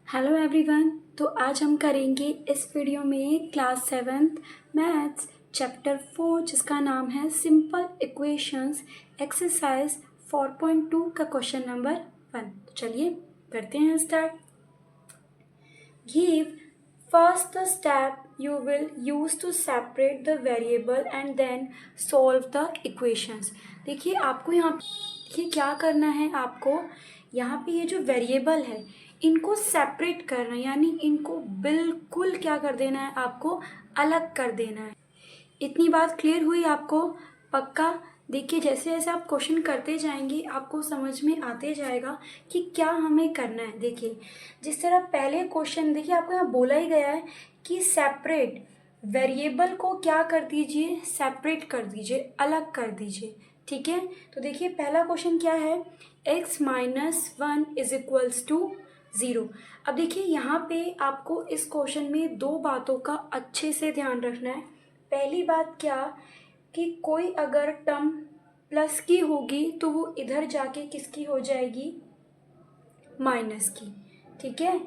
Hello everyone. तो आज हम करेंगे इस वीडियो में क्लास 7th मैथ्स चैप्टर 4 जिसका नाम है सिंपल इक्वेशंस एक्सरसाइज 4.2 का क्वेश्चन नंबर 1। तो चलिए करते हैं start. Give first the step you will use to separate the variable and then solve the equations। देखिए आपको यहाँ देखिए क्या करना है। आपको यहाँ पे ये जो वेरिएबल है इनको सेपरेट करना है, यानी इनको बिल्कुल क्या कर देना है, आपको अलग कर देना है। इतनी बात क्लियर हुई आपको? पक्का? देखिए जैसे जैसे आप क्वेश्चन करते जाएंगे आपको समझ में आते जाएगा कि क्या हमें करना है। देखिए जिस तरह पहले क्वेश्चन देखिए आपको यहाँ बोला ही गया है कि सेपरेट वेरिएबल को क्या कर दीजिए, सेपरेट कर दीजिए, अलग कर दीजिए। ठीक है, तो देखिए पहला क्वेश्चन क्या है, x-1 इज इक्वल्स टू 0। अब देखिए यहाँ पे आपको इस क्वेश्चन में दो बातों का अच्छे से ध्यान रखना है। पहली बात क्या कि कोई अगर टर्म प्लस की होगी तो वो इधर जाके किसकी हो जाएगी, माइनस की। ठीक है,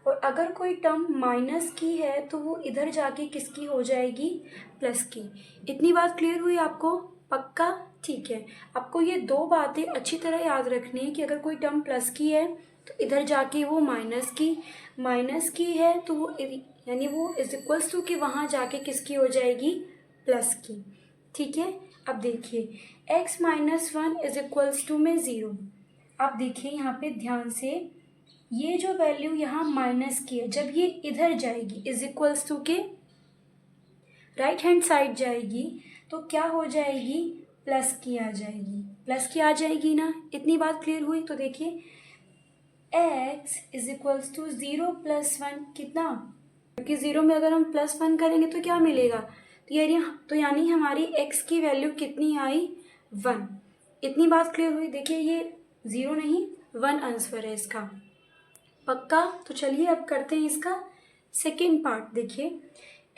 और अगर कोई टर्म माइनस की है तो वो इधर जाके किसकी हो जाएगी, प्लस की। इतनी बात क्लियर हुई आपको? पक्का? ठीक है, आपको ये दो बातें अच्छी तरह याद रखनी है कि अगर कोई टर्म प्लस की है तो इधर जाके वो माइनस की है तो वो यानी वो इज इक्वल्स टू कि वहाँ जाके किसकी हो जाएगी, प्लस की। ठीक है, अब देखिए x-1 इज इक्वल्स टू में 0। अब देखिए यहाँ पे ध्यान से, ये जो वैल्यू यहाँ माइनस की है जब ये इधर जाएगी इज इक्वल्स टू के राइट हैंड साइड जाएगी तो क्या हो जाएगी, प्लस की आ जाएगी, प्लस की आ जाएगी ना। इतनी बात क्लियर हुई? तो देखिए x इज इक्वल्स टू 0 + 1 कितना, क्योंकि 0 में अगर हम +1 करेंगे तो क्या मिलेगा, तो यानी हमारी x की वैल्यू कितनी आई, 1। इतनी बात क्लियर हुई? देखिए ये 0 नहीं 1 आंसर है इसका। पक्का? तो चलिए अब करते हैं इसका सेकेंड पार्ट। देखिए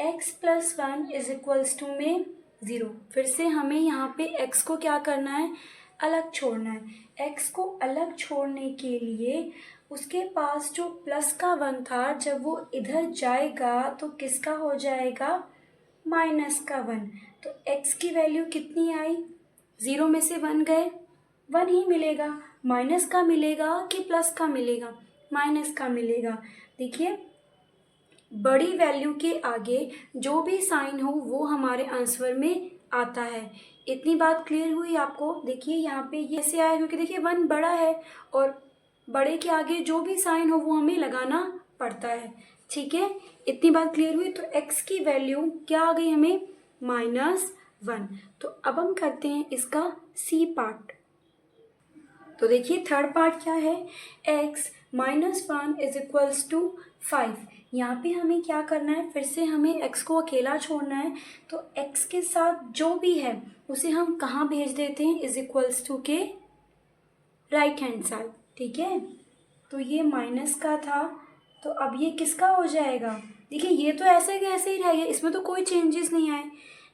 x+1 इज इक्वल्स टू में 0। फिर से हमें यहाँ पे x को क्या करना है, अलग छोड़ना है। x को अलग छोड़ने के लिए उसके पास जो प्लस का 1 था जब वो इधर जाएगा तो किसका हो जाएगा, माइनस का 1। तो x की वैल्यू कितनी आई, 0 में से 1 गए, 1 ही मिलेगा। माइनस का मिलेगा कि प्लस का मिलेगा, माइनस का मिलेगा। देखिए बड़ी वैल्यू के आगे जो भी साइन हो वो हमारे आंसर में आता है। इतनी बात क्लियर हुई आपको? देखिए यहाँ पे ये ऐसे आया क्योंकि देखिए 1 बड़ा है और बड़े के आगे जो भी साइन हो वो हमें लगाना पड़ता है। ठीक है, इतनी बात क्लियर हुई? तो x की वैल्यू क्या आ गई हमें, -1। तो अब हम करते हैं इसका सी पार्ट। तो देखिए थर्ड पार्ट क्या है, x-1 इज इक्वल्स टू 5। यहाँ पे हमें क्या करना है, फिर से हमें x को अकेला छोड़ना है। तो x के साथ जो भी है उसे हम कहाँ भेज देते हैं, इज इक्वल्स टू के राइट हैंड साइड। ठीक है, तो ये माइनस का था तो अब ये किसका हो जाएगा, देखिए ये तो ऐसे के ऐसे ही रह गया, इसमें तो कोई चेंजेस नहीं आए।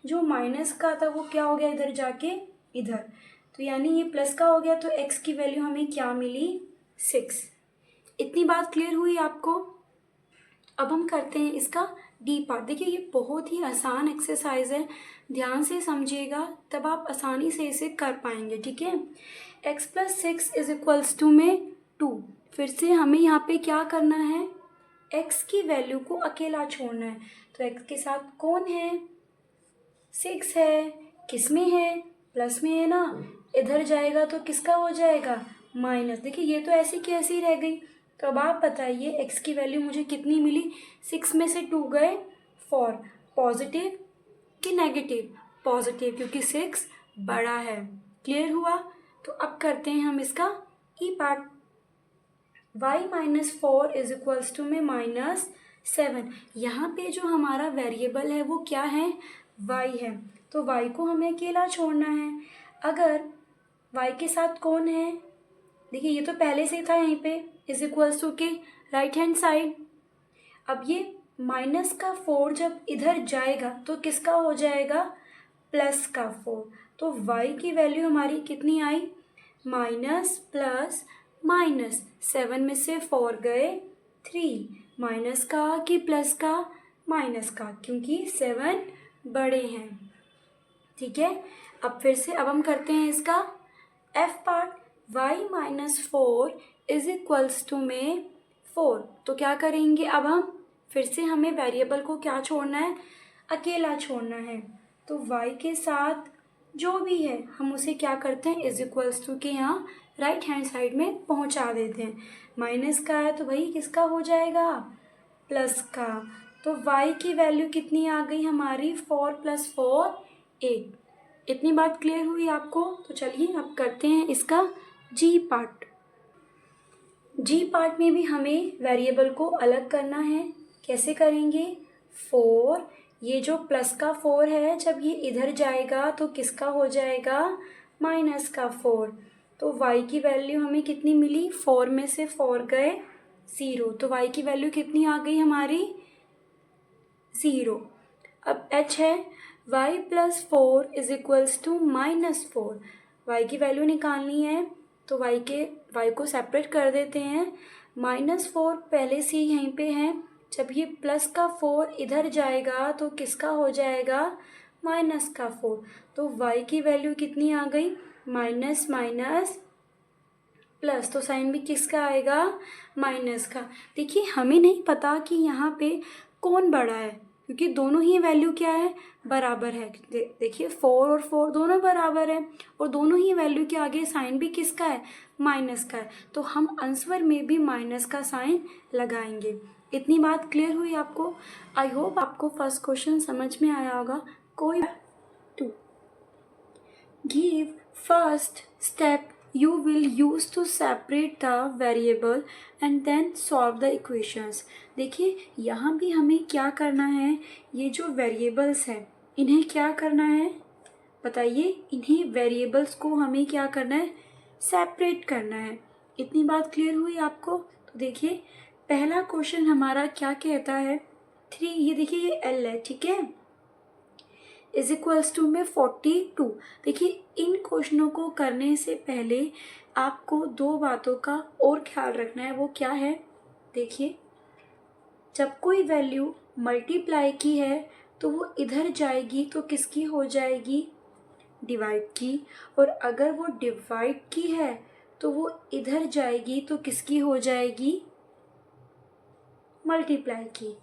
जो माइनस का था वो क्या हो गया, इधर जाके इधर, तो यानी ये प्लस का हो गया। तो x की वैल्यू हमें क्या मिली, 6। इतनी बात क्लियर हुई आपको? अब हम करते हैं इसका डी पार्ट। देखिए ये बहुत ही आसान एक्सरसाइज है, ध्यान से समझिएगा तब आप आसानी से इसे कर पाएंगे। ठीक है, x+6 इज इक्वल्स टू में 2। फिर से हमें यहाँ पे क्या करना है, x की वैल्यू को अकेला छोड़ना है। तो x के साथ कौन है, 6 है, किस में है, प्लस में है ना, इधर जाएगा तो किसका हो जाएगा, माइनस। देखिए ये तो ऐसी की ऐसी रह गई। तो अब आप बताइए x की वैल्यू मुझे कितनी मिली, 6 में से 2 गए 4, पॉजिटिव कि नेगेटिव, पॉजिटिव क्योंकि 6 बड़ा है। क्लियर हुआ? तो अब करते हैं हम इसका E part. y-4 is equals to में -7। यहाँ पे जो हमारा वेरिएबल है वो क्या है, y है, तो y को हमें अकेला छोड़ना है। अगर y के साथ कौन है, देखिए ये तो पहले से था यहीं पे, इज इक्वल्स टू के राइट हैंड साइड। अब ये -4 जब इधर जाएगा तो किसका हो जाएगा, प्लस का 4। तो y की वैल्यू हमारी कितनी आई, माइनस प्लस माइनस, 7 में से 4 गए 3 माइनस का कि प्लस का, माइनस का, क्योंकि 7 बड़े हैं। ठीक है, अब फिर से अब हम करते हैं इसका एफ पार्ट। y माइनस 4 इज इक्वल्स टू में 4। तो क्या करेंगे अब हम, फिर से हमें वेरिएबल को क्या छोड़ना है, अकेला छोड़ना है। तो y के साथ जो भी है हम उसे क्या करते हैं, इज इक्वल्स टू के यहाँ राइट हैंड साइड में पहुँचा देते हैं। माइनस का है तो भाई किसका हो जाएगा, प्लस का। तो y की वैल्यू कितनी आ गई हमारी, 4 + 4 8। इतनी बात क्लियर हुई आपको। तो चलिए अब करते हैं इसका जी पार्ट। जी पार्ट में भी हमें वेरिएबल को अलग करना है। कैसे करेंगे, 4, ये जो प्लस का 4 है जब ये इधर जाएगा तो किसका हो जाएगा, माइनस का 4। तो y की वैल्यू हमें कितनी मिली, 4 में से 4 गए 0, तो y की वैल्यू कितनी आ गई हमारी, 0। अब h है y + 4 is equals to -4। y की वैल्यू निकालनी है तो y को सेपरेट कर देते हैं। -4 पहले से ही यहीं पे है, जब ये प्लस का 4 इधर जाएगा तो किसका हो जाएगा, माइनस का 4। तो y की वैल्यू कितनी आ गई, माइनस माइनस प्लस, तो साइन भी किसका आएगा, माइनस का। देखिए हमें नहीं पता कि यहाँ पे कौन बड़ा है, क्योंकि दोनों ही वैल्यू क्या है, बराबर है। देखिए 4 और 4 दोनों बराबर है और दोनों ही वैल्यू के आगे साइन भी किसका है, माइनस का है। तो हम आंसर में भी माइनस का साइन लगाएंगे। इतनी बात क्लियर हुई आपको। आई होप आपको फर्स्ट क्वेश्चन समझ में आया होगा। कोई to give first step you will use to separate the variable and then solve the equations। देखिए यहाँ भी हमें क्या करना है, ये जो वेरिएबल्स हैं इन्हें क्या करना है बताइए, इन्हीं वेरिएबल्स को हमें क्या करना है, सेपरेट करना है। इतनी बात क्लियर हुई आपको। तो देखिए पहला क्वेश्चन हमारा क्या कहता है, 3, ये देखिए ये L है, ठीक है, इज इक्वल्स टू में 42। देखिए इन क्वेश्चनों को करने से पहले आपको दो बातों का और ख्याल रखना है। वो क्या है, देखिए जब कोई वैल्यू मल्टीप्लाई की है तो वो इधर जाएगी तो किसकी हो जाएगी, डिवाइड की, और अगर वो डिवाइड की है तो वो इधर जाएगी तो किसकी हो जाएगी, मल्टीप्लाई की।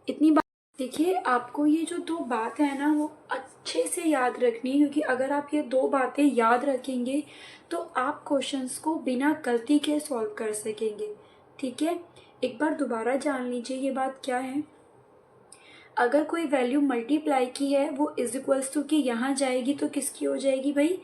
इतनी बात देखिए, आपको ये जो दो बात है ना वो अच्छे से याद रखनी है, क्योंकि अगर आप ये दो बातें याद रखेंगे तो आप क्वेश्चंस को बिना गलती के सॉल्व कर सकेंगे। ठीक है, एक बार दोबारा जान लीजिए ये बात क्या है। अगर कोई वैल्यू मल्टीप्लाई की है वो इज इक्वल्स टू की यहाँ जाएगी तो किसकी हो जाएगी भाई,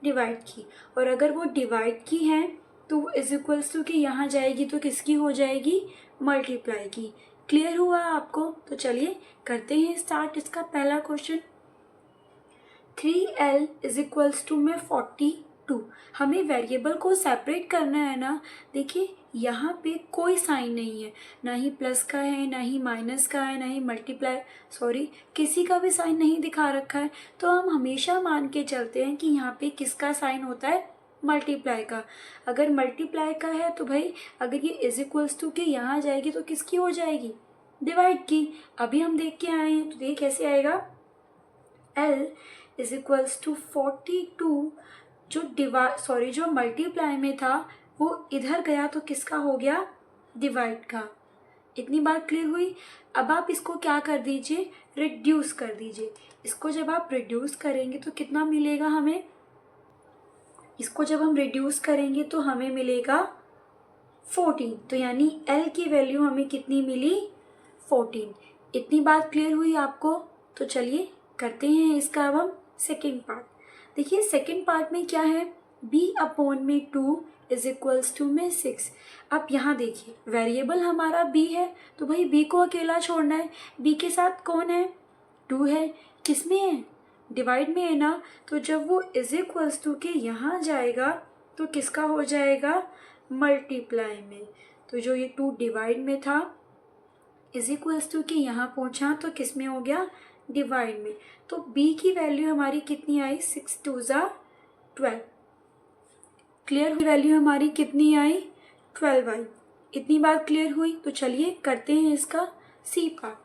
डिवाइड की, और अगर वो डिवाइड की है तो वो इज इक्वल्स टू की यहाँ जाएगी तो किसकी हो जाएगी, मल्टीप्लाई की। क्लियर हुआ आपको। तो चलिए करते हैं स्टार्ट इसका पहला question. 3L is equals to में 42। हमें वेरिएबल को सेपरेट करना है ना। देखिए यहाँ पे कोई साइन नहीं है, ना ही प्लस का है, ना ही माइनस का है, ना ही किसी का भी साइन नहीं दिखा रखा है। तो हम हमेशा मान के चलते हैं कि यहाँ पे किसका साइन होता है, मल्टीप्लाई का। अगर मल्टीप्लाई का है तो भाई अगर ये इज इक्वल्स टू के यहाँ जाएगी तो किसकी हो जाएगी, डिवाइड की। अभी हम देख के आए हैं तो देख कैसे आएगा, L इज इक्वल्स टू 42, जो मल्टीप्लाई में था वो इधर गया तो किसका हो गया, डिवाइड का। इतनी बात क्लियर हुई। अब आप इसको क्या कर दीजिए, रिड्यूस कर दीजिए। इसको जब आप रिड्यूस करेंगे तो कितना मिलेगा हमें, इसको जब हम रिड्यूस करेंगे तो हमें मिलेगा 14। तो यानी L की वैल्यू हमें कितनी मिली, 14। इतनी बात क्लियर हुई आपको। तो चलिए करते हैं इसका अब हम सेकेंड पार्ट। देखिए सेकेंड पार्ट में क्या है, b/2 इज इक्वल्स टू में 6। अब यहाँ देखिए वेरिएबल हमारा b है तो भाई b को अकेला छोड़ना है। b के साथ कौन है, 2 है, किस में है, डिवाइड में है ना। तो जब वो इज इक्वल्स टू के यहाँ जाएगा तो किसका हो जाएगा, मल्टीप्लाई में। तो जो ये 2 डिवाइड में था इज इक्वल्स टू के यहाँ पहुँचा तो किस में हो गया, डिवाइड में। तो b की वैल्यू हमारी कितनी आई, 6 2 ज़ा 12। क्लियर, वैल्यू हमारी कितनी आई, 12 आई। इतनी बात क्लियर हुई? तो चलिए करते हैं इसका सी पार्ट।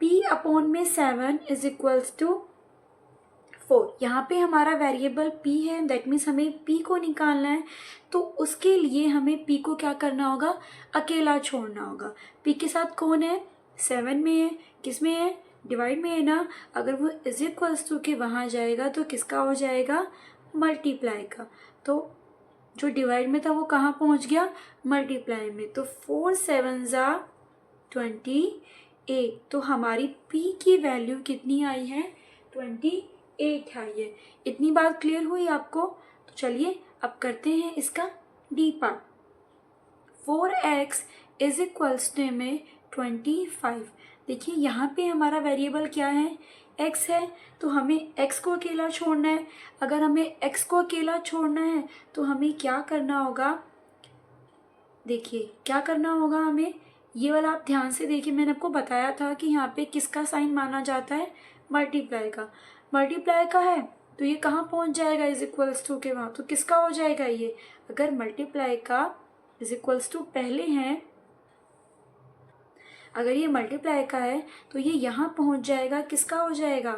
p अपॉन में 7 इज इक्वल्स टू 4। यहाँ पे हमारा वेरिएबल p है, दैट मीन्स हमें p को निकालना है। तो उसके लिए हमें p को क्या करना होगा, अकेला छोड़ना होगा। p के साथ कौन है, 7 में है, किस में है, डिवाइड में है ना। अगर वो इज इक्वल्स टू के वहाँ जाएगा तो किसका हो जाएगा, मल्टीप्लाई का। तो जो डिवाइड में था वो कहाँ पहुँच गया, मल्टीप्लाई में। तो 4 7 ज़ा 28। तो हमारी p की वैल्यू कितनी आई है, 28 आई है। इतनी बात क्लियर हुई आपको? तो चलिए अब करते हैं इसका D part. 4x is equals to में 25। देखिए यहाँ पे हमारा वेरिएबल क्या है, x है, तो हमें x को अकेला छोड़ना है। अगर हमें x को अकेला छोड़ना है तो हमें क्या करना होगा, देखिए क्या करना होगा हमें, ये वाला आप ध्यान से देखिए, मैंने आपको बताया था कि यहाँ पे किसका साइन माना जाता है, मल्टीप्लाई का। मल्टीप्लाई का है तो ये कहाँ पहुँच जाएगा, इज इक्वल्स टू के वहाँ, तो किसका हो जाएगा ये, अगर मल्टीप्लाई का इज इक्वल्स टू पहले हैं, अगर ये मल्टीप्लाई का है तो ये यहाँ पहुँच जाएगा, किसका हो जाएगा,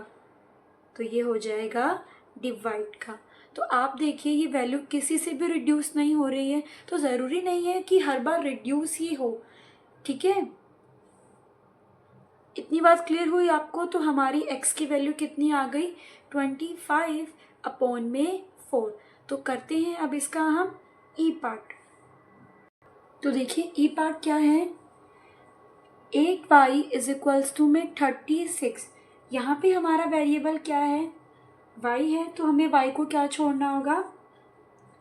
तो ये हो जाएगा डिवाइड का। तो आप देखिए ये वैल्यू किसी से भी रिड्यूस नहीं हो रही है, तो ज़रूरी नहीं है कि हर बार रिड्यूस ही हो, ठीक है। इतनी बात क्लियर हुई आपको? तो हमारी x की वैल्यू कितनी आ गई, 25 अपॉन में 4। तो करते हैं अब इसका हम ई पार्ट। तो देखिए ई पार्ट क्या है, 8y इज इक्वल्स टू में 36। यहाँ पे हमारा वेरिएबल क्या है, y है, तो हमें y को क्या छोड़ना होगा,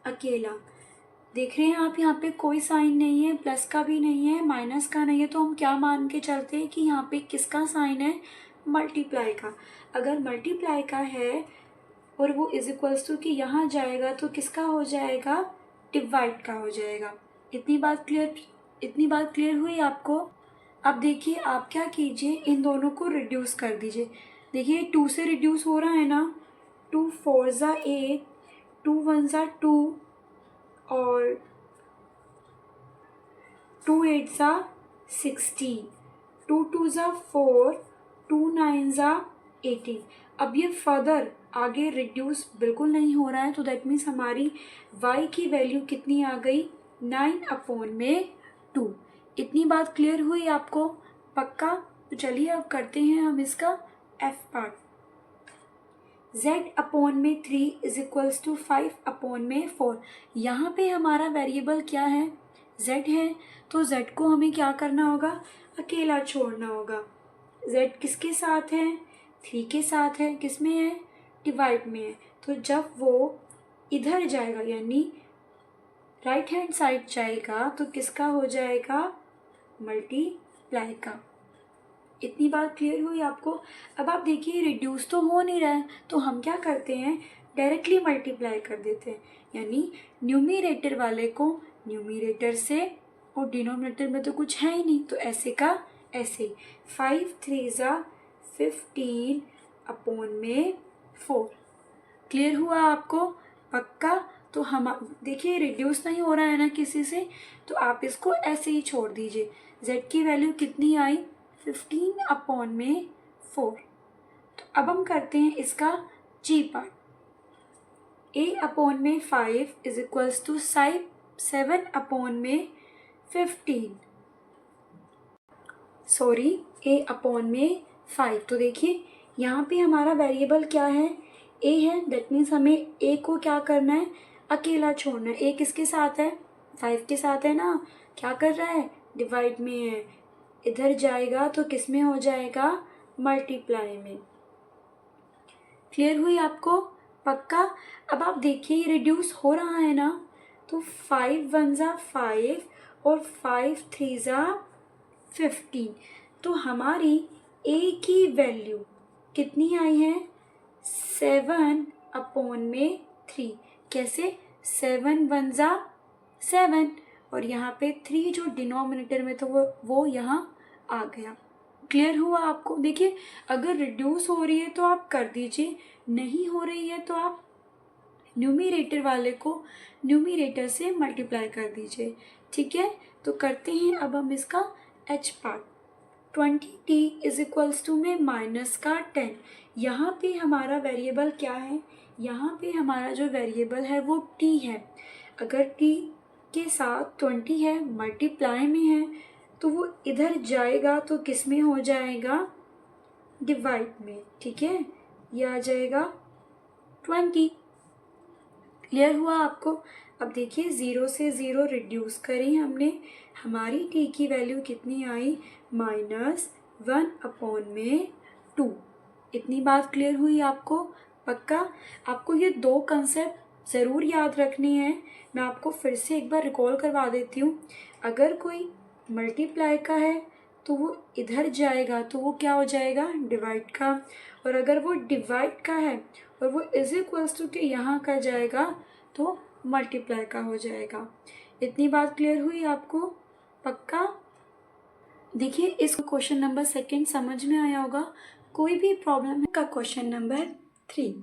अकेला। देख रहे हैं आप यहाँ पे कोई साइन नहीं है, प्लस का भी नहीं है, माइनस का नहीं है, तो हम क्या मान के चलते हैं कि यहाँ पे किसका साइन है, मल्टीप्लाई का। अगर मल्टीप्लाई का है और वो इज इक्वल्स टू कि यहाँ जाएगा तो किसका हो जाएगा, डिवाइड का हो जाएगा। इतनी बात क्लियर हुई आपको? अब देखिए आप क्या कीजिए, इन दोनों को रिड्यूस कर दीजिए। देखिए 2 से रिड्यूस हो रहा है ना, 2 4 ज़ा 8, 2 1 ज़ा 2 और 2 8 ज़ा 16, 2 2 ज़ा 4, 2 9 ज़ा 18। अब ये फर्दर आगे रिड्यूस बिल्कुल नहीं हो रहा है, तो दैट मीन्स हमारी y की वैल्यू कितनी आ गई, 9 अपॉन में 2। इतनी बात क्लियर हुई आपको, पक्का? तो चलिए अब करते हैं हम इसका f पार्ट। z अपॉन में 3 इज इक्वल्स टू 5 अपॉन में 4। यहाँ पे हमारा वेरिएबल क्या है, z है, तो z को हमें क्या करना होगा, अकेला छोड़ना होगा। z किसके साथ है, 3 के साथ है, किस में है, डिवाइड में है। तो जब वो इधर जाएगा यानी राइट हैंड साइड जाएगा तो किसका हो जाएगा, मल्टीप्लाई का। इतनी बात क्लियर हुई आपको? अब आप देखिए रिड्यूस तो हो नहीं रहा है, तो हम क्या करते हैं, डायरेक्टली मल्टीप्लाई कर देते हैं। यानी न्यूमरेटर वाले को न्यूमरेटर से, और डिनोमिनेटर में तो कुछ है ही नहीं, तो ऐसे का ऐसे। 5 3 ज़ा 15 अपॉन में 4। क्लियर हुआ आपको, पक्का? तो हम देखिए रिड्यूस नहीं हो रहा है ना किसी से, तो आप इसको ऐसे ही छोड़ दीजिए। z की वैल्यू कितनी आई, 15 अपॉन में 4। तो अब हम करते हैं इसका g पार्ट। a अपॉन में 5 इज इक्वल्स टू 7 अपॉन में 15, सॉरी a अपॉन में 5। तो देखिए यहाँ पे हमारा वेरिएबल क्या है, a है, दैट मीन्स हमें a को क्या करना है, अकेला छोड़ना है। a किसके साथ है, 5 के साथ है ना, क्या कर रहा है, डिवाइड में है, इधर जाएगा तो किस में हो जाएगा, मल्टीप्लाई में। क्लियर हुई आपको, पक्का? अब आप देखिए ये रिड्यूस हो रहा है ना, तो 5 1 ज़ा 5 और 5 3 ज़ा 15। तो हमारी a की वैल्यू कितनी आई है, 7 अपॉन में 3। कैसे, 7 1 ज़ा 7 और यहाँ पे 3 जो डिनोमिनेटर में तो वो यहाँ आ गया। क्लियर हुआ आपको? देखिए अगर रिड्यूस हो रही है तो आप कर दीजिए, नहीं हो रही है तो आप न्यूमरेटर वाले को न्यूमरेटर से मल्टीप्लाई कर दीजिए, ठीक है। तो करते हैं अब हम इसका h part. 20t is equals to में माइनस का 10। यहाँ पे हमारा वेरिएबल क्या है, यहाँ पे हमारा जो वेरिएबल है वो t है। अगर t के साथ 20 है, मल्टीप्लाई में है, तो वो इधर जाएगा तो किस में हो जाएगा, डिवाइड में। ठीक है, ये आ जाएगा 20। क्लियर हुआ आपको। अब देखिए 0 से 0 रिड्यूस करी हमने, हमारी t की वैल्यू कितनी आई, -1/2। इतनी बात क्लियर हुई आपको, पक्का। आपको ये दो कंसेप्ट ज़रूर याद रखनी है। मैं आपको फिर से एक बार रिकॉल करवा देती हूँ। अगर कोई मल्टीप्लाई का है तो वो इधर जाएगा तो वो क्या हो जाएगा, डिवाइड का। और अगर वो डिवाइड का है और वो इज इक्वल्स टू के यहाँ का जाएगा तो मल्टीप्लाई का हो जाएगा। इतनी बात क्लियर हुई आपको, पक्का। देखिए इस क्वेश्चन नंबर 2 समझ में आया होगा। कोई भी प्रॉब्लम है का question number 3,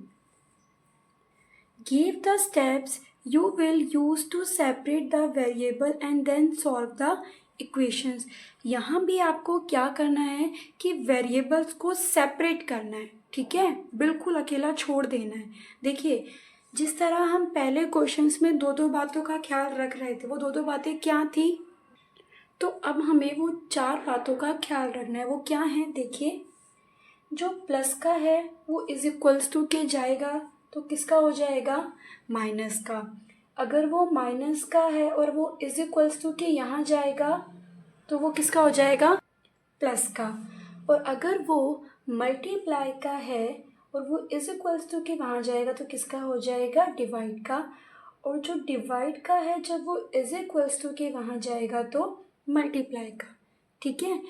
give the steps you will use to separate the variable and then solve the equations। यहाँ भी आपको क्या करना है कि वेरिएबल्स को सेपरेट करना है। ठीक है, बिल्कुल अकेला छोड़ देना है। देखिए जिस तरह हम पहले क्वेश्चंस में दो दो बातों का ख्याल रख रहे थे, वो दो दो बातें क्या थी, तो अब हमें वो 4 बातों का ख्याल रखना है। वो क्या है, देखिए जो प्लस का है वो इज इक्वल्स टू के जाएगा तो किसका हो जाएगा, माइनस का। अगर वो माइनस का है और वो इज इक्वल्स टू के यहाँ जाएगा तो वो किसका हो जाएगा, प्लस का। और अगर वो मल्टीप्लाई का है और वो इज इक्वल्स टू के वहाँ जाएगा तो किसका हो जाएगा, डिवाइड का। और जो डिवाइड का है जब वो इज इक्वल्स टू के वहाँ जाएगा तो मल्टीप्लाई का। ठीक है,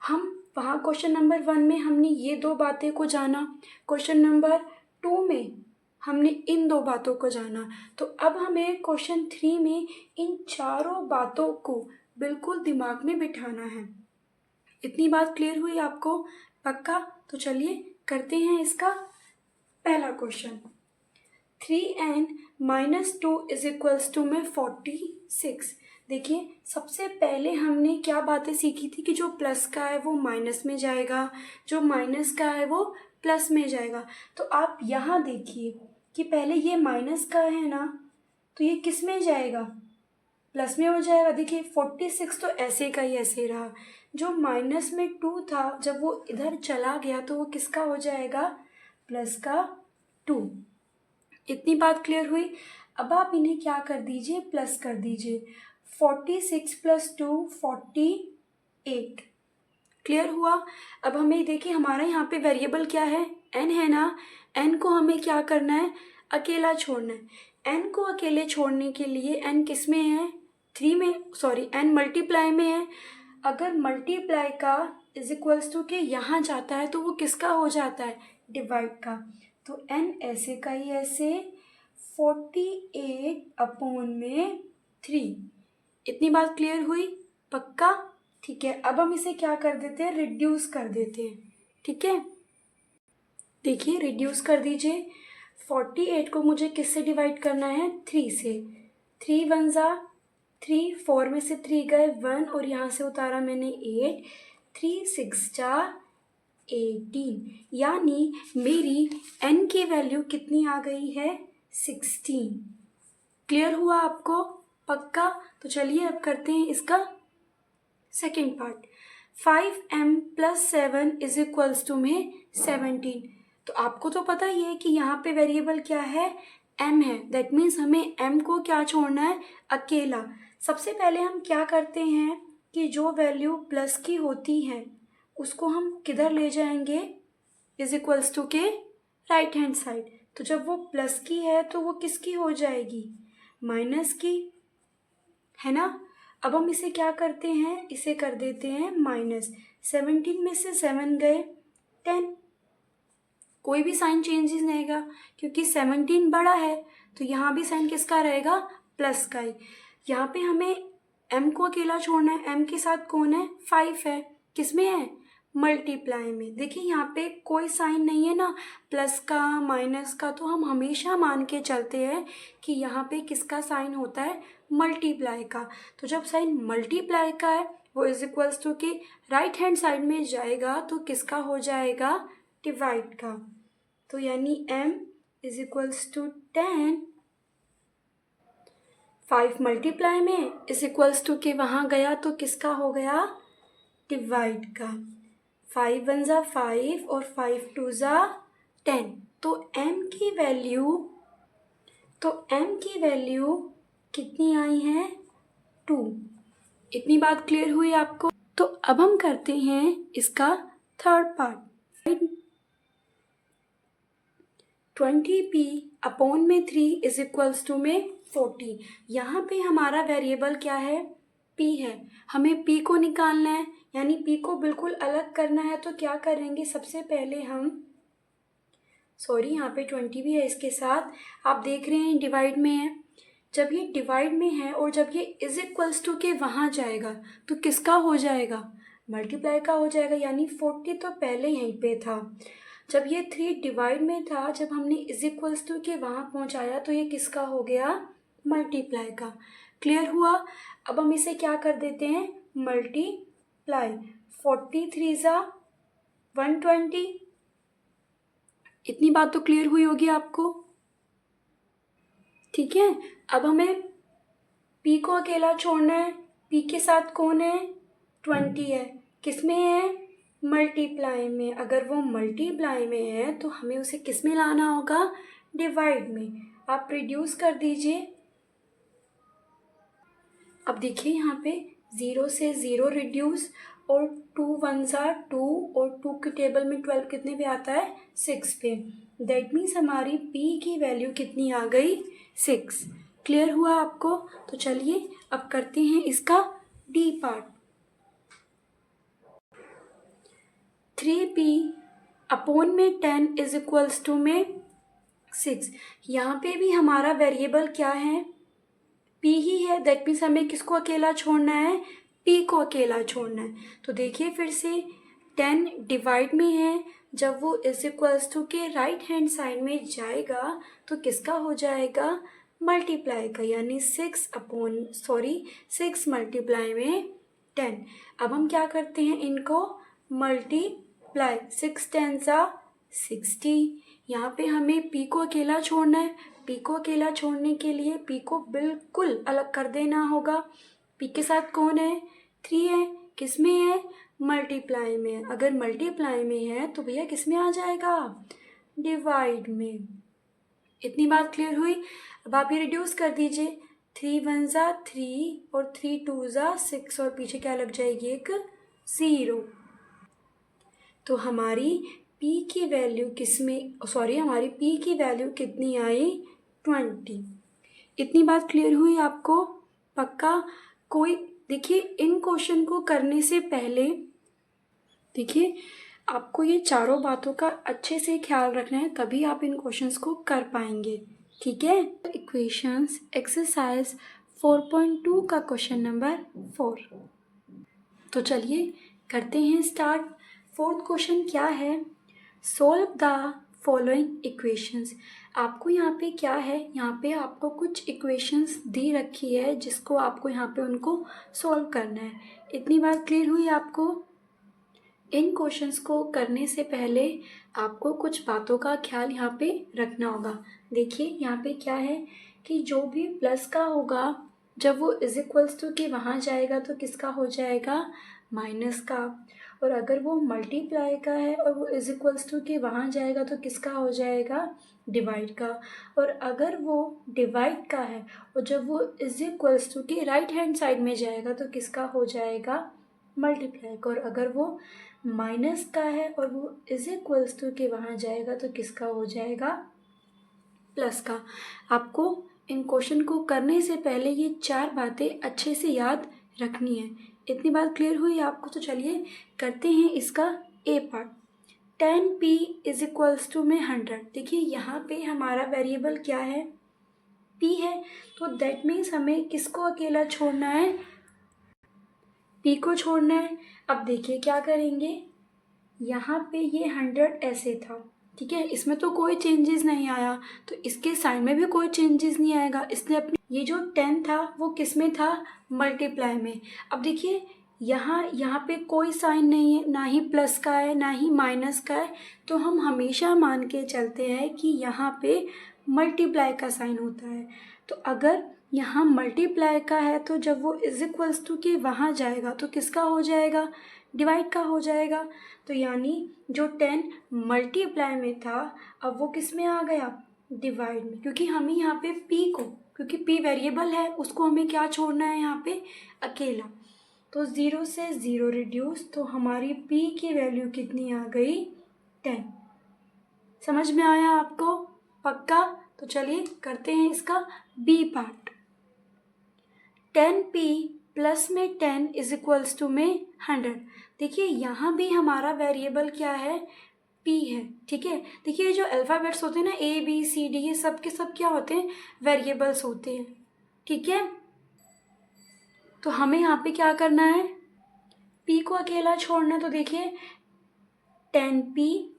हम वहाँ क्वेश्चन नंबर 1 में हमने ये दो बातें को जाना, क्वेश्चन नंबर 2 में हमने इन दो बातों को जाना। तो अब हमें क्वेश्चन 3 में इन चारों बातों को बिल्कुल दिमाग में बिठाना है। इतनी बात क्लियर हुई आपको, पक्का। तो चलिए करते हैं इसका पहला question. 3n - 2 is equals to में 46। देखिए सबसे पहले हमने क्या बातें सीखी थी कि जो प्लस का है वो माइनस में जाएगा, जो माइनस का है वो प्लस में जाएगा। तो आप यहाँ देखिए कि पहले ये माइनस का है ना, तो ये किस में जाएगा, प्लस में हो जाएगा। देखिए 46 तो ऐसे का ही ऐसे रहा। जो माइनस में 2 था जब वो इधर चला गया तो वो किसका हो जाएगा, प्लस का 2। इतनी बात क्लियर हुई। अब आप इन्हें क्या कर दीजिए, प्लस कर दीजिए। 46 + 2 48। क्लियर हुआ। अब हमें देखिए हमारा यहाँ पे वेरिएबल क्या है, n है ना। n को हमें क्या करना है, अकेला छोड़ना है। n को अकेले छोड़ने के लिए n किस में है, 3 में, सॉरी n मल्टीप्लाई में है। अगर मल्टीप्लाई का इज इक्वल्स टू के यहाँ जाता है तो वो किसका हो जाता है, डिवाइड का। तो n ऐसे का ही ऐसे 48/3। इतनी बात क्लियर हुई, पक्का। ठीक है, अब हम इसे क्या कर देते हैं, रिड्यूस कर देते हैं। ठीक है, देखिए रिड्यूस कर दीजिए। 48 को मुझे किससे डिवाइड करना है, 3 से। 3 1 ज़ा 3, 4 में से 3 गए 1 और यहाँ से उतारा मैंने 8, 3 6 जा 18। यानी मेरी n की वैल्यू कितनी आ गई है, 16। क्लियर हुआ आपको, पक्का। तो चलिए अब करते हैं इसका second part. 5m + 7 is equals to में 17। तो आपको तो पता ही है कि यहाँ पे वेरिएबल क्या है, m है। दैट मीन्स हमें m को क्या छोड़ना है, अकेला। सबसे पहले हम क्या करते हैं कि जो वैल्यू प्लस की होती है उसको हम किधर ले जाएंगे, इज इक्वल्स टू के राइट हैंड साइड। तो जब वो प्लस की है तो वो किसकी हो जाएगी, माइनस की, है ना। अब हम इसे क्या करते हैं, इसे कर देते हैं माइनस। 17 में से 7 गए 10। कोई भी साइन चेंजेस नहीं आएगा क्योंकि 17 बड़ा है, तो यहाँ भी साइन किसका रहेगा, प्लस का ही। यहाँ पे हमें m को अकेला छोड़ना है। m के साथ कौन है, 5 है। किस में है, मल्टीप्लाई में। देखिए यहाँ पे कोई साइन नहीं है ना, प्लस का माइनस का, तो हम हमेशा मान के चलते हैं कि यहाँ पे किसका साइन होता है, मल्टीप्लाई का। तो जब साइन मल्टीप्लाई का है वो इज इक्वल्स टू के राइट हैंड साइड में जाएगा तो किसका हो जाएगा, डिवाइड का। तो यानी m is equals to 10, 5 multiply में इज इक्वल्स टू के वहाँ गया तो किसका हो गया, डिवाइड का। 5 वन ज़ा 5 और 5 टू ज़ा 10। तो m की वैल्यू कितनी आई है, 2। इतनी बात क्लियर हुई आपको। तो अब हम करते हैं इसका थर्ड पार्ट। 20p अपॉन में 3 इज इक्वल्स टू में 40। यहाँ पे हमारा वेरिएबल क्या है, p है। हमें p को निकालना है, यानी p को बिल्कुल अलग करना है। तो क्या करेंगे, सबसे पहले हम यहाँ पे 20 भी है इसके साथ, आप देख रहे हैं डिवाइड में है। जब ये डिवाइड में है और जब ये इज इक्वल्स टू के वहाँ जाएगा तो किसका हो जाएगा, मल्टीप्लाई का हो जाएगा। यानी 40 तो पहले यहीं पे था। जब ये 3 डिवाइड में था, जब हमने इज इक्वल्स टू के वहाँ पहुँचाया तो ये किसका हो गया, मल्टीप्लाई का। क्लियर हुआ। अब हम इसे क्या कर देते हैं, मल्टीप्लाई। 43 ज़ा 120। इतनी बात तो क्लियर हुई होगी आपको, ठीक है। अब हमें p को अकेला छोड़ना है। p के साथ कौन है, 20 है। किस में है, मल्टीप्लाई में। अगर वो मल्टीप्लाई में है तो हमें उसे किस में लाना होगा, डिवाइड में। आप रिड्यूस कर दीजिए। अब देखिए यहाँ पे 0 से 0 रिड्यूस, और 2 वन ज़ा 2 और 2 के टेबल में 12 कितने पे आता है, 6 पे। दैट मीन्स हमारी p की वैल्यू कितनी आ गई, 6। क्लियर हुआ आपको। तो चलिए अब करते हैं इसका d पार्ट। 3p अपॉन में 10 इज इक्वल्स टू में 6। यहाँ पे भी हमारा वेरिएबल क्या है, p ही है। दैट मीन्स हमें किसको अकेला छोड़ना है, p को अकेला छोड़ना है। तो देखिए फिर से 10 डिवाइड में है, जब वो इज इक्वल्स टू के राइट हैंड साइड में जाएगा तो किसका हो जाएगा, मल्टीप्लाई का। यानी 6 मल्टीप्लाई में 10। अब हम क्या करते हैं, इनको मल्टीप्लाई। 6 10 ज़ा 60। यहाँ पे हमें p को अकेला छोड़ना है। p को अकेला छोड़ने के लिए p को बिल्कुल अलग कर देना होगा। p के साथ कौन है, 3 है। किस में है, मल्टीप्लाई में है। अगर मल्टीप्लाई में है तो भैया किस में आ जाएगा, डिवाइड में। इतनी बात क्लियर हुई। अब आप ये रिड्यूस कर दीजिए। 3 वन ज़ा 3 और 3 टू ज़ा 6 और पीछे क्या लग जाएगी, एक 0। तो हमारी p की वैल्यू हमारी p की वैल्यू कितनी आई, 20। इतनी बात क्लियर हुई आपको, पक्का। कोई देखिए इन क्वेश्चन को करने से पहले देखिए आपको ये चारों बातों का अच्छे से ख्याल रखना है, तभी आप इन क्वेश्चंस को कर पाएंगे, ठीक है। इक्वेशंस एक्सरसाइज 4.2 का क्वेश्चन नंबर 4। तो चलिए करते हैं स्टार्ट। फोर्थ क्वेश्चन क्या है, सोल्व द फॉलोइंग इक्वेशंस। आपको यहाँ पे क्या है, यहाँ पे आपको कुछ इक्वेशंस दी रखी है जिसको आपको यहाँ पे उनको सॉल्व करना है। इतनी बात क्लियर हुई आपको। इन क्वेश्चंस को करने से पहले आपको कुछ बातों का ख्याल यहाँ पे रखना होगा। देखिए यहाँ पे क्या है कि जो भी प्लस का होगा, जब वो इज इक्वल्स टू के वहाँ जाएगा तो किसका हो जाएगा, माइनस का। और अगर वो मल्टीप्लाई का है और वो इज इक्वल्स टू के वहाँ जाएगा तो किसका हो जाएगा, डिवाइड का। और अगर वो डिवाइड का है और जब वो इज इक्वल्स टू के राइट हैंड साइड में जाएगा तो किसका हो जाएगा, मल्टीप्लाई का। और अगर वो माइनस का है और वो इज इक्वल्स टू के वहाँ जाएगा तो किसका हो जाएगा, प्लस का। आपको इन क्वेश्चन को करने से पहले ये 4 बातें अच्छे से याद रखनी है। इतनी बात क्लियर हुई आपको। तो चलिए करते हैं इसका A part. 10p is equals to में 100। देखिए यहाँ पे हमारा वेरिएबल क्या है, p है। तो दैट मीन्स हमें किसको अकेला छोड़ना है, p को छोड़ना है। अब देखिए क्या करेंगे, यहाँ पे ये 100 ऐसे था, ठीक है, इसमें तो कोई चेंजेस नहीं आया, तो इसके साइन में भी कोई चेंजेस नहीं आएगा। इसने अपनी ये जो 10 था वो किस में था, मल्टीप्लाई में। अब देखिए यहाँ पे कोई साइन नहीं है, ना ही प्लस का है ना ही माइनस का है, तो हम हमेशा मान के चलते हैं कि यहाँ पे मल्टीप्लाई का साइन होता है। तो अगर यहाँ मल्टीप्लाई का है तो जब वो इज इक्वल्स टू के वहाँ जाएगा तो किसका हो जाएगा, डिवाइड का हो जाएगा। तो यानी जो 10 मल्टीप्लाई में था अब वो किस में आ गया, डिवाइड में, क्योंकि हमें यहाँ पे p को, क्योंकि p वेरिएबल है उसको हमें क्या छोड़ना है यहाँ पे, अकेला। तो 0 से 0 रिड्यूस, तो हमारी p की वैल्यू कितनी आ गई, 10। समझ में आया आपको, पक्का? तो चलिए करते हैं इसका b पार्ट। 10p प्लस में 10 इज इक्वल्स टू में 100। देखिए यहाँ भी हमारा वेरिएबल क्या है, p है। ठीक है, देखिए ये जो अल्फ़ाबेट्स होते हैं ना, a b c d, ये सब के सब क्या होते हैं, वेरिएबल्स होते हैं। ठीक है, तो हमें यहाँ पे क्या करना है, p को अकेला छोड़ना। तो देखिए 10p,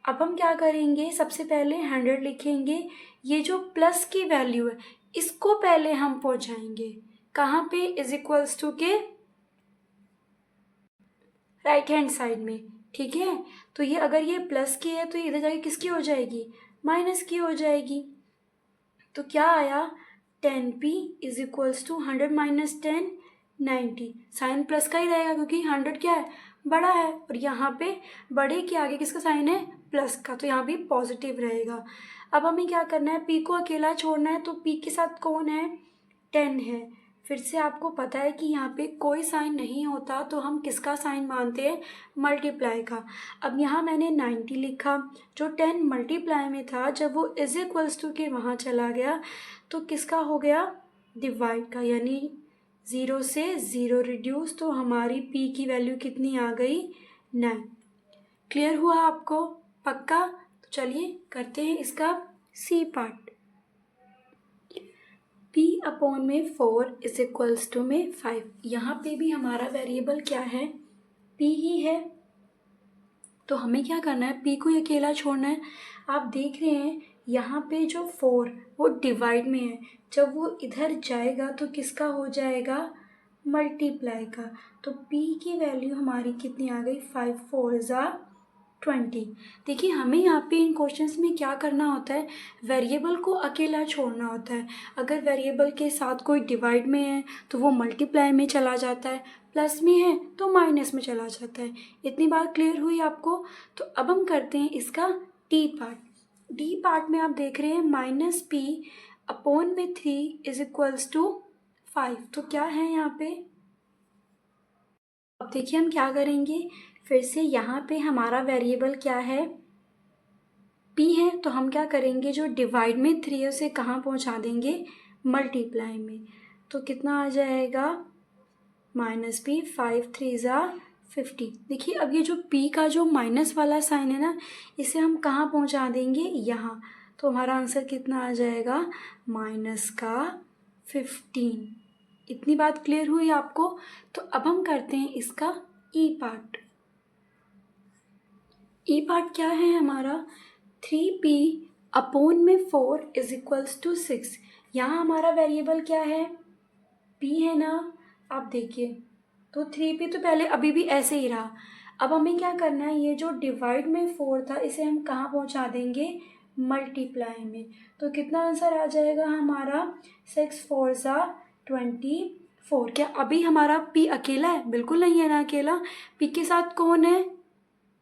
अब हम क्या करेंगे, सबसे पहले 100 लिखेंगे। ये जो प्लस की वैल्यू है इसको पहले हम पहुंचाएंगे कहाँ पे, इज इक्वल्स टू के राइट हैंड साइड में। ठीक है, तो ये अगर ये प्लस की है तो इधर जाके किसकी हो जाएगी, माइनस की हो जाएगी। तो क्या आया, 10p is equals to 100 minus 10, 90। Sign plus का ही रहेगा क्योंकि 100 क्या है, बड़ा है, और यहाँ पे बड़े के आगे किसका साइन है, प्लस का, तो यहाँ भी पॉजिटिव रहेगा। अब हमें क्या करना है, p को अकेला छोड़ना है, तो p के साथ कौन है, 10 है। फिर से आपको पता है कि यहाँ पे कोई साइन नहीं होता तो हम किसका साइन मानते हैं, मल्टीप्लाई का। अब यहाँ मैंने 90 लिखा, जो 10 मल्टीप्लाई में था जब वो इज इक्वल्स टू के वहाँ चला गया तो किसका हो गया, डिवाइड का, यानी 0 से 0 रिड्यूस, तो हमारी p की वैल्यू कितनी आ गई, 9। क्लियर हुआ आपको, पक्का? तो चलिए करते हैं इसका c पार्ट। p अपॉन में 4 इज इक्वल्स टू में 5। यहाँ पे भी हमारा वेरिएबल क्या है, p ही है, तो हमें क्या करना है, p को ही अकेला छोड़ना है। आप देख रहे हैं यहाँ पे जो 4 वो डिवाइड में है, जब वो इधर जाएगा तो किसका हो जाएगा, मल्टीप्लाई का। तो p की वैल्यू हमारी कितनी आ गई, 5 4 ज़ा 20। देखिए हमें यहाँ पे इन क्वेश्चंस में क्या करना होता है, वेरिएबल को अकेला छोड़ना होता है। अगर वेरिएबल के साथ कोई डिवाइड में है तो वो मल्टीप्लाई में चला जाता है, प्लस में है तो माइनस में चला जाता है। इतनी बात क्लियर हुई आपको? तो अब हम करते हैं इसका डी पार्ट। डी पार्ट में आप देख रहे हैं -p अपॉन में 3 इज इक्वल्स टू 5। तो क्या है यहाँ पे, अब देखिए हम क्या करेंगे, फिर से यहाँ पे हमारा वेरिएबल क्या है, p है, तो हम क्या करेंगे, जो डिवाइड में 3 है उसे कहाँ पहुँचा देंगे, मल्टीप्लाई में। तो कितना आ जाएगा, -p 5 3 ज़ा 50। देखिए अब ये जो p का जो माइनस वाला साइन है ना, इसे हम कहाँ पहुँचा देंगे, यहाँ। तो हमारा आंसर कितना आ जाएगा, -15। इतनी बात क्लियर हुई आपको? तो अब हम करते हैं इसका ई पार्ट। ई पार्ट क्या है हमारा, 3p अपॉन में 4 इज इक्वल्स टू 6। यहाँ हमारा वेरिएबल क्या है, p है ना। आप देखिए तो 3p तो पहले अभी भी ऐसे ही रहा। अब हमें क्या करना है, ये जो डिवाइड में 4 था इसे हम कहाँ पहुँचा देंगे, मल्टीप्लाई में। तो कितना आंसर आ जाएगा हमारा, 6 4 ज़ा 24। क्या अभी हमारा p अकेला है, बिल्कुल नहीं है ना अकेला, p के साथ कौन है,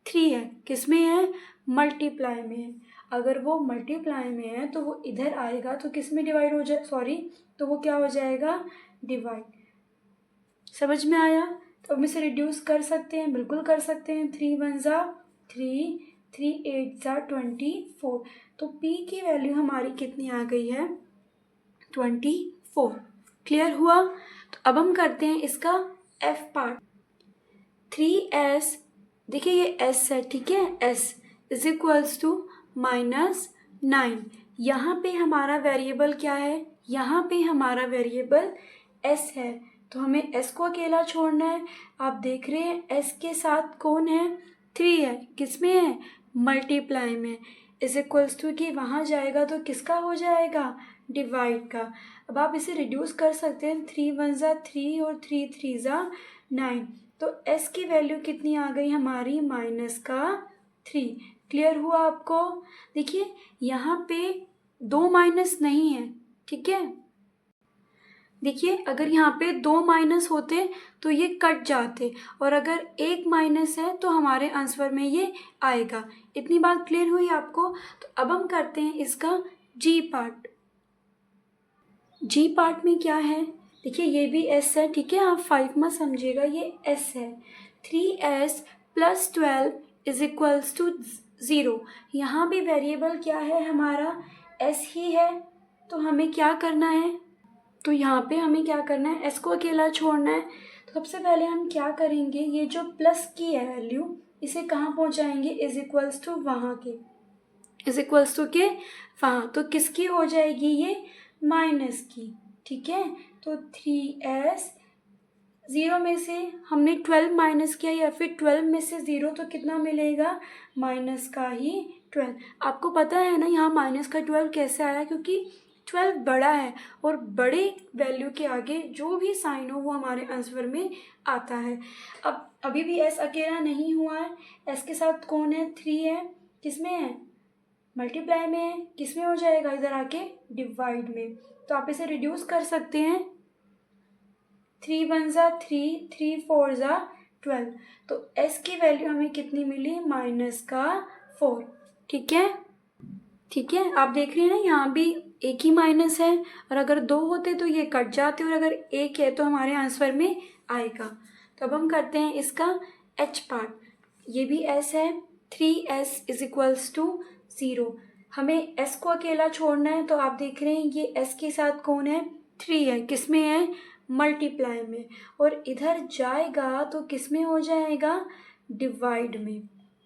3 है, किस में है, मल्टीप्लाई में है। अगर वो मल्टीप्लाई में है तो वो इधर आएगा तो किस में डिवाइड हो जाए, सॉरी, तो वो क्या हो जाएगा, डिवाइड। समझ में आया? तो हम इसे रिड्यूस कर सकते हैं, बिल्कुल कर सकते हैं। 3 1 ज़ा 3, 3 8 ज़ा 24। तो p की वैल्यू हमारी कितनी आ गई है, 24। क्लियर हुआ? तो अब हम करते हैं इसका f पार्ट। 3s, देखिए ये s है, ठीक है, s इज इक्वल्स टू -9। यहाँ पे हमारा वेरिएबल क्या है, यहाँ पे हमारा वेरिएबल s है, तो हमें s को अकेला छोड़ना है। आप देख रहे हैं s के साथ कौन है, 3 है, किस में है, मल्टीप्लाई में, इज इक्वल्स टू कि वहाँ जाएगा तो किसका हो जाएगा, डिवाइड का। अब आप इसे रिड्यूस कर सकते हैं, 3 1 ज़ा 3 और 3 3 ज़ा 9, तो s की वैल्यू कितनी आ गई हमारी, -3। क्लियर हुआ आपको। देखिए यहाँ पे 2 माइनस नहीं है, ठीक है। देखिए अगर यहाँ पे 2 माइनस होते तो ये कट जाते, और अगर 1 माइनस है तो हमारे आंसर में ये आएगा। इतनी बात क्लियर हुई आपको। तो अब हम करते हैं इसका जी पार्ट। जी पार्ट में क्या है, देखिए ये भी s है, ठीक है, आप 5 मत समझिएगा, ये s है। 3s plus 12 is equals to 0। यहाँ भी वेरिएबल क्या है हमारा, s ही है। तो हमें क्या करना है, तो यहाँ पे हमें क्या करना है, s को अकेला छोड़ना है। तो सबसे पहले हम क्या करेंगे, ये जो प्लस की है वैल्यू, इसे कहाँ पहुँचाएंगे, इज इक्वल्स टू वहाँ के, इज इक्वल्स टू के वहाँ। तो किसकी हो जाएगी ये, माइनस की, ठीक है। तो 3s, 0 में से हमने 12 माइनस किया, या फिर 12 में से 0, तो कितना मिलेगा, माइनस का ही 12। आपको पता है ना यहाँ माइनस का 12 कैसे आया, क्योंकि 12 बड़ा है, और बड़े वैल्यू के आगे जो भी साइन हो वो हमारे आंसर में आता है। अब अभी भी s अकेला नहीं हुआ है, s के साथ कौन है, 3 है, किस में है, मल्टीप्लाई में है, किस में हो जाएगा, इधर आके डिवाइड में। तो आप इसे रिड्यूस कर सकते हैं, 3 1 ज़ा 3, 3 4 ज़ा 12। तो s की वैल्यू हमें कितनी मिली, -4, ठीक है। ठीक है, आप देख रहे हैं ना यहाँ भी एक ही माइनस है, और अगर 2 होते तो ये कट जाते, और अगर 1 है तो हमारे आंसर में आएगा। तो अब हम करते हैं इसका h पार्ट। ये भी s है, 3s इज इक्वल्स टू 0। हमें s को अकेला छोड़ना है, तो आप देख रहे हैं ये s के साथ कौन है, 3 है, किस में है, मल्टीप्लाई में, और इधर जाएगा तो किस में हो जाएगा, डिवाइड में,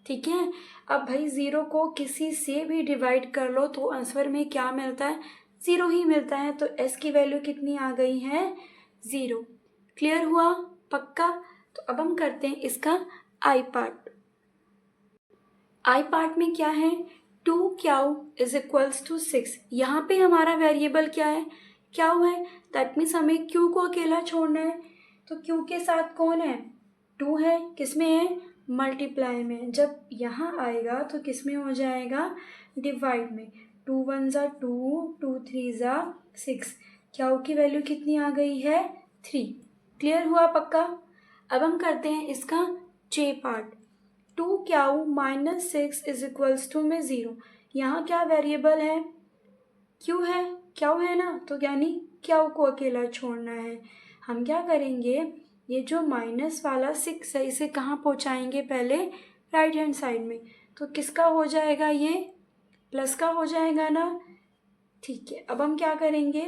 ठीक है। अब भाई 0 को किसी से भी डिवाइड कर लो तो आंसर में क्या मिलता है, 0 ही मिलता है। तो s की वैल्यू कितनी आ गई है, 0। क्लियर हुआ, पक्का। तो अब हम करते हैं इसका i पार्ट। i पार्ट में क्या है, 2q इज इक्वल्स टू 6। यहाँ पे हमारा वेरिएबल क्या है, क्यू है, दैट मीन्स हमें q को अकेला छोड़ना है। तो q के साथ कौन है, 2 है, किस में है, मल्टीप्लाई में। जब यहाँ आएगा तो किस में हो जाएगा, डिवाइड में। 2 1 ज़ा 2, 2 3 ज़ा 6। क्यू की वैल्यू कितनी आ गई है, 3। क्लियर हुआ, पक्का। अब हम करते हैं इसका J part. 2q minus 6 is equals to में 0। यहाँ क्या वेरिएबल है, क्यू है ना, तो यानी क्यू को अकेला छोड़ना है। हम क्या करेंगे, ये जो माइनस वाला 6 है इसे कहाँ पहुँचाएंगे, पहले राइट हैंड साइड में। तो किसका हो जाएगा, ये प्लस का हो जाएगा ना, ठीक है। अब हम क्या करेंगे,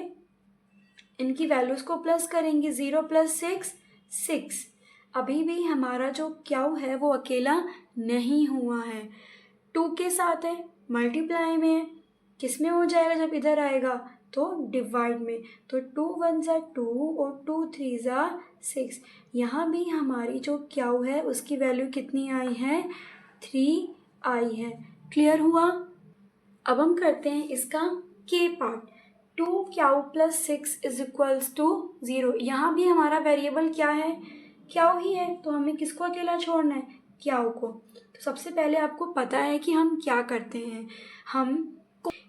इनकी वैल्यूज़ को प्लस करेंगे, 0 + 6 6। अभी भी हमारा जो क्यू है वो अकेला नहीं हुआ है, 2 के साथ है, मल्टीप्लाई में है, किस में हो जाएगा जब इधर आएगा, तो डिवाइड में। तो 2 1 ज़ा 2 और 2 3 ज़ा 6। यहाँ भी हमारी जो क्यू है उसकी वैल्यू कितनी आई है, 3 आई है। क्लियर हुआ। अब हम करते हैं इसका के part. 2q + 6 is equals to 0। यहाँ भी हमारा वेरिएबल क्या है, क्यू ही है, तो हमें किसको अकेला छोड़ना है, क्यू को। तो सबसे पहले आपको पता है कि हम क्या करते हैं, हम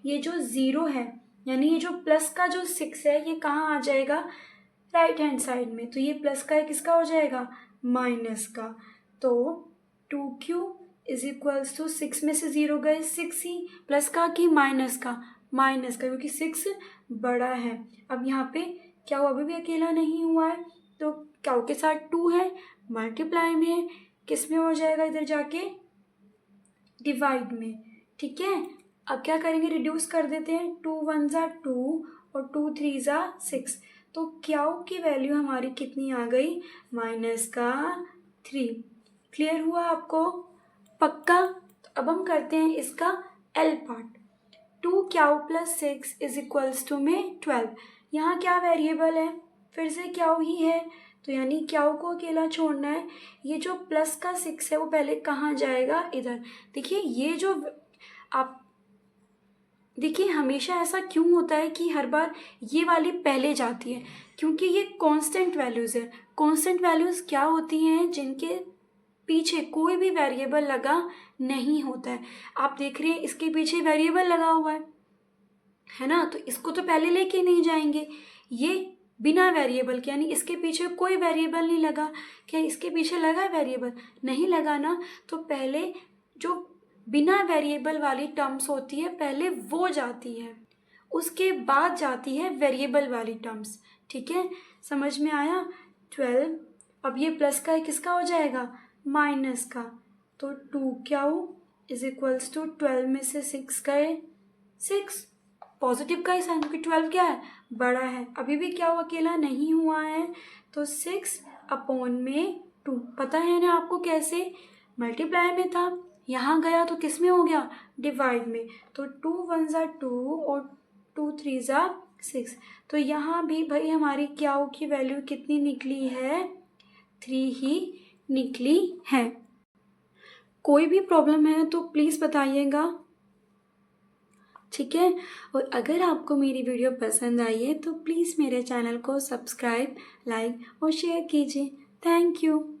ये जो 0 है, यानी ये जो प्लस का जो 6 है ये कहाँ आ जाएगा, राइट हैंड साइड में। तो ये प्लस का है, किसका हो जाएगा, माइनस का। तो 2q इज इक्वल्स टू 6 में से 0 गए, 6 ही, प्लस का कि माइनस का, माइनस का, क्योंकि 6 बड़ा है। अब यहाँ पे क्या हुआ, अभी भी अकेला नहीं हुआ है, तो क्यू के साथ 2 है, मल्टीप्लाई में है, किस में हो जाएगा, इधर जाके डिवाइड में, ठीक है। अब क्या करेंगे, रिड्यूस कर देते हैं, 2 1 ज़ा 2 और 2 3 ज़ा 6। तो क्यू की वैल्यू हमारी कितनी आ गई, -3। क्लियर हुआ आपको, पक्का। तो अब हम करते हैं इसका L part. 2q + 6 is equals to में 12। यहाँ क्या वेरिएबल है, फिर से क्यू ही है, तो यानी क्याऊ को अकेला छोड़ना है। ये जो प्लस का 6 है वो पहले कहाँ जाएगा, इधर। देखिए ये जो आप देखिए हमेशा ऐसा क्यों होता है कि हर बार ये वाली पहले जाती है, क्योंकि ये कांस्टेंट वैल्यूज़ है। कांस्टेंट वैल्यूज़ क्या होती हैं, जिनके पीछे कोई भी वेरिएबल लगा नहीं होता है। आप देख रहे हैं इसके पीछे वेरिएबल लगा हुआ है ना, तो इसको तो पहले लेके नहीं जाएंगे। ये बिना वेरिएबल के, यानी इसके पीछे कोई वेरिएबल नहीं लगा। क्या इसके पीछे लगा वेरिएबल? नहीं लगा ना, तो पहले जो बिना वेरिएबल वाली टर्म्स होती है पहले वो जाती है, उसके बाद जाती है वेरिएबल वाली टर्म्स। ठीक है, समझ में आया? 12। अब ये प्लस का किसका हो जाएगा, माइनस का। तो 2 क्याऊ इज इक्वल्स टू 12 में से 6 गए 6, पॉजिटिव का ही साइन, क्योंकि 12 क्या है, बड़ा है। अभी भी क्या हुआ, अकेला नहीं हुआ है, तो 6/2 पता है ना आपको कैसे, मल्टीप्लाई में था, यहाँ गया तो किस में हो गया, डिवाइड में। तो 2 1 ज़ा 2 और 2 3 ज़ा 6। तो यहाँ भी भाई हमारी क्याऊ की वैल्यू कितनी निकली है, 3 ही निकली है। कोई भी प्रॉब्लम है तो प्लीज़ बताइएगा, ठीक है। और अगर आपको मेरी वीडियो पसंद आई है तो प्लीज़ मेरे चैनल को सब्सक्राइब, लाइक और शेयर कीजिए। Thank you.